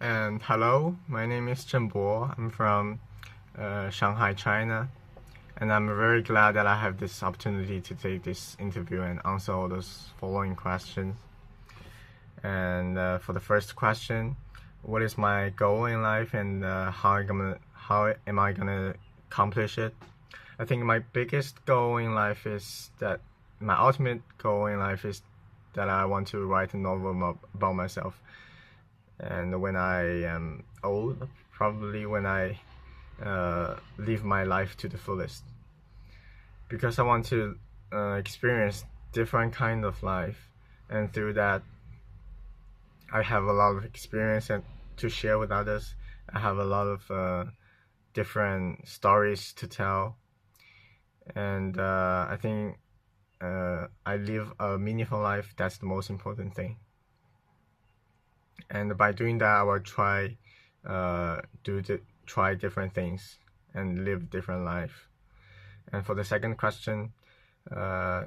And hello, my name is Chen Bo. I'm from Shanghai, China, and I'm very glad that I have this opportunity to take this interview and answer all those following questions. And for the first question, what is my goal in life, and how am I gonna accomplish it? I think my biggest goal in life is that my ultimate goal in life is that I want to write a novel about myself. And when I am old, probably when I live my life to the fullest, because I want to experience different kind of life, and through that, I have a lot of experience and to share with others. I have a lot of different stories to tell, and I think I live a meaningful life. That's the most important thing. And by doing that, I will try different things and live different life. And for the second question, uh,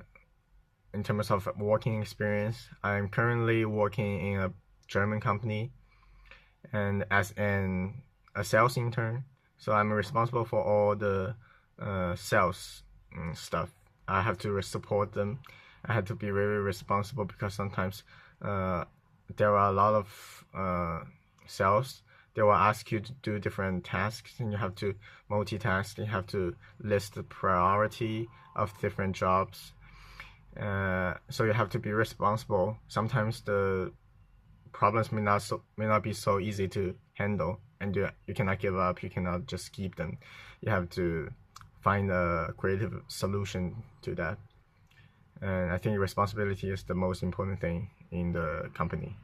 in terms of working experience, I'm currently working in a German company and as a sales intern. So I'm responsible for all the sales stuff. I have to support them. I have to be very responsible because sometimes uh, there are a lot of sales. They will ask you to do different tasks, and you have to multitask. You have to list the priority of different jobs. So you have to be responsible. Sometimes the problems may not be so easy to handle, and you cannot give up. You cannot just keep them. You have to find a creative solution to that. And I think responsibility is the most important thing in the company.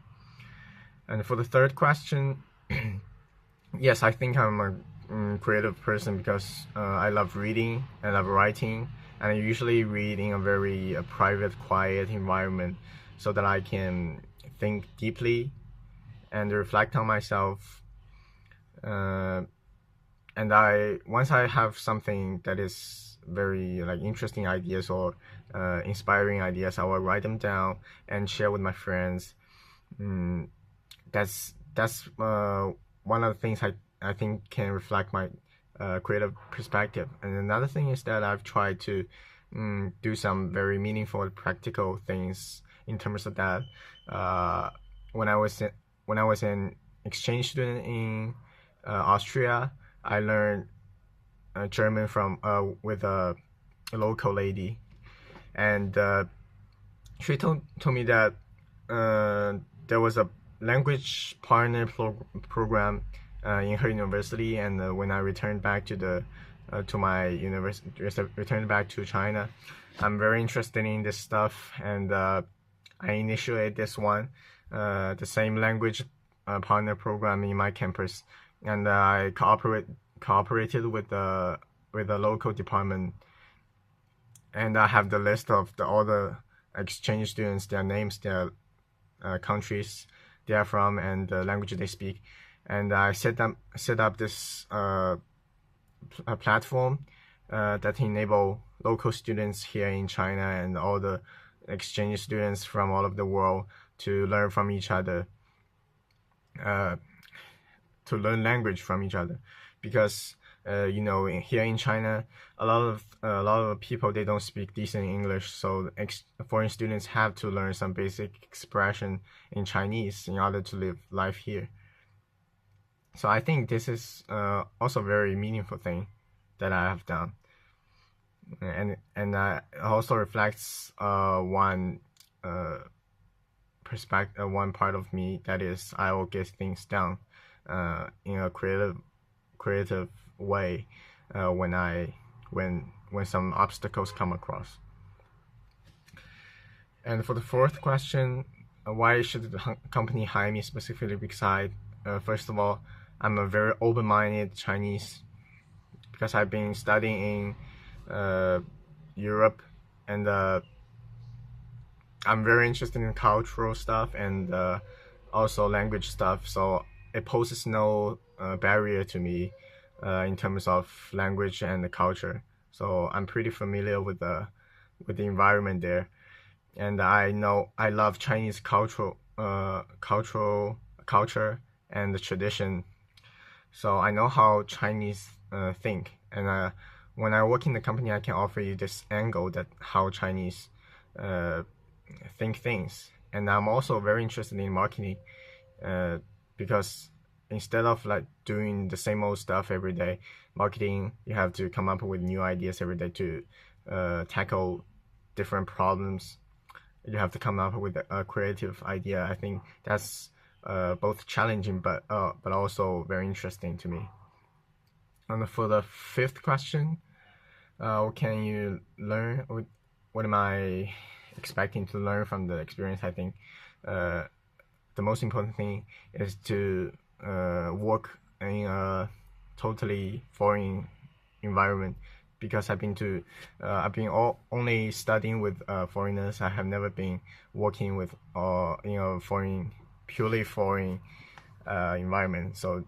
And for the third question, yes, I think I'm a creative person because I love reading, I love writing, and I usually read in a very private, quiet environment so that I can think deeply and reflect on myself. Uh, and once I have something that is very like interesting ideas or inspiring ideas, I will write them down and share with my friends. Mm, that's one of the things I think can reflect my creative perspective. And another thing is that I've tried to do some very meaningful, practical things in terms of that. Uh, when I was an exchange student in Austria, I learned German from with a local lady, and she told me that there was a language partner program in her university, and when I returned back to my university, returned back to China, I'm very interested in this stuff, and I initiated this one, the same language partner program in my campus, and I cooperated with the local department, and I have the list of all the exchange students, their names, their countries they are from, and the language they speak. And I set up this platform that enable local students here in China and all the exchange students from all over the world to learn from each other, uh, to learn language from each other, because here in China, a lot of people, they don't speak decent English, so foreign students have to learn some basic expression in Chinese in order to live life here. So I think this is also a very meaningful thing that I have done, and it also reflects one perspective, one part of me, that is I will get things done in a creative way when some obstacles come across. And for the fourth question, why should the company hire me specifically? Because first of all, I'm a very open-minded Chinese, because I've been studying in Europe, and I'm very interested in cultural stuff and also language stuff. So it poses no barrier to me in terms of language and the culture. So I'm pretty familiar with the environment there, and I know I love Chinese culture, and the tradition. So I know how Chinese think, and when I work in the company, I can offer you this angle that how Chinese think things. And I'm also very interested in marketing, because instead of like doing the same old stuff every day, marketing, you have to come up with new ideas every day to tackle different problems. You have to come up with a creative idea. I think that's both challenging but also very interesting to me. And for the fifth question, what can you learn? What am I expecting to learn from the experience? I think the most important thing is to work in a totally foreign environment, because I've been only studying with foreigners. I have never been working with in a purely foreign environment. So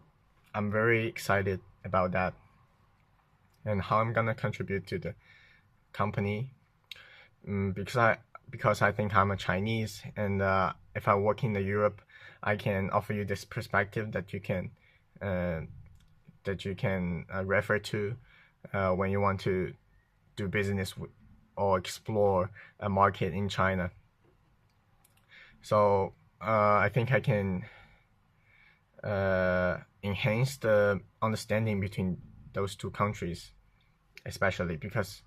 I'm very excited about that and how I'm gonna contribute to the company. Because I think I'm a Chinese, and if I work in Europe, I can offer you this perspective that you can refer to when you want to do business or explore a market in China. So I think I can enhance the understanding between those two countries, especially because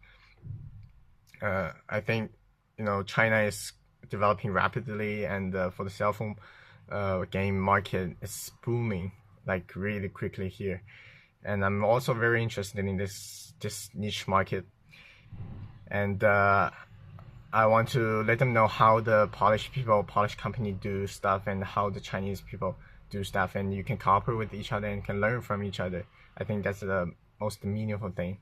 I think China is developing rapidly, and for the cell phone game market is booming like really quickly here. And I'm also very interested in this niche market, and I want to let them know how the Polish company do stuff, and how the Chinese people do stuff, and you can cooperate with each other and can learn from each other. I think that's the most meaningful thing.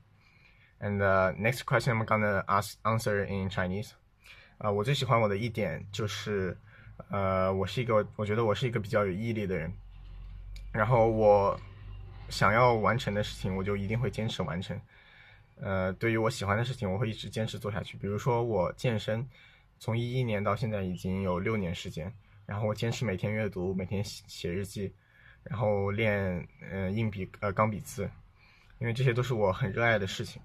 And next question I'm gonna answer in Chinese. 我最喜欢我的一点就是，我觉得我是一个比较有毅力的人，然后我想要完成的事情，我就一定会坚持完成。对于我喜欢的事情，我会一直坚持做下去。比如说我健身，从2011年到现在已经有6年时间，然后我坚持每天阅读，每天写日记，然后练钢笔字，因为这些都是我很热爱的事情。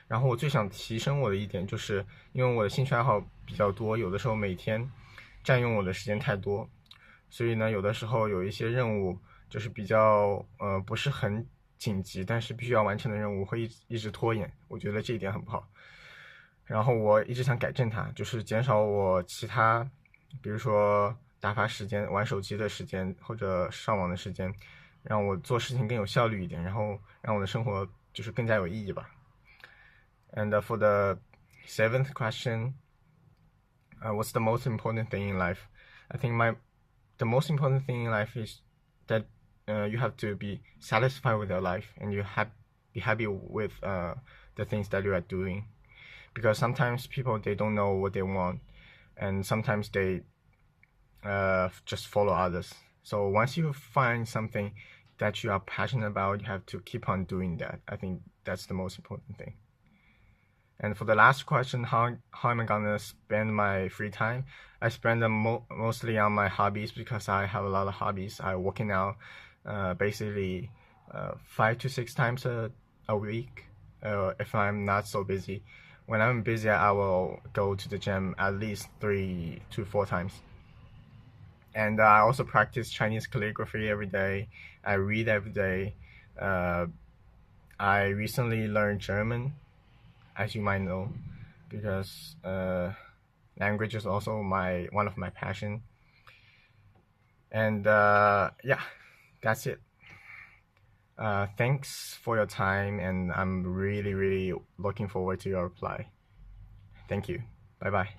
然后我最想提升我的一点，就是因为我的兴趣爱好比较多，有的时候每天占用我的时间太多，所以呢，有的时候有一些任务就是比较不是很紧急，但是必须要完成的任务会一直拖延，我觉得这一点很不好。然后我一直想改正它，就是减少我其他，比如说打发时间、玩手机的时间或者上网的时间，让我做事情更有效率一点，然后让我的生活就是更加有意义吧。And for the 7th question, what's the most important thing in life? I think the most important thing in life is that you have to be satisfied with your life, and be happy with the things that you are doing. Because sometimes people, they don't know what they want, and sometimes they just follow others. So once you find something that you are passionate about, you have to keep on doing that. I think that's the most important thing. And for the last question, how am I gonna spend my free time? I spend them mostly on my hobbies, because I have a lot of hobbies. I working out basically 5 to 6 times a week if I'm not so busy. When I'm busy, I will go to the gym at least 3 to 4 times. And I also practice Chinese calligraphy every day. I read every day. I recently learned German, as you might know, because language is also one of my passion. And yeah, that's it. Thanks for your time, and I'm really looking forward to your reply. Thank you. Bye bye.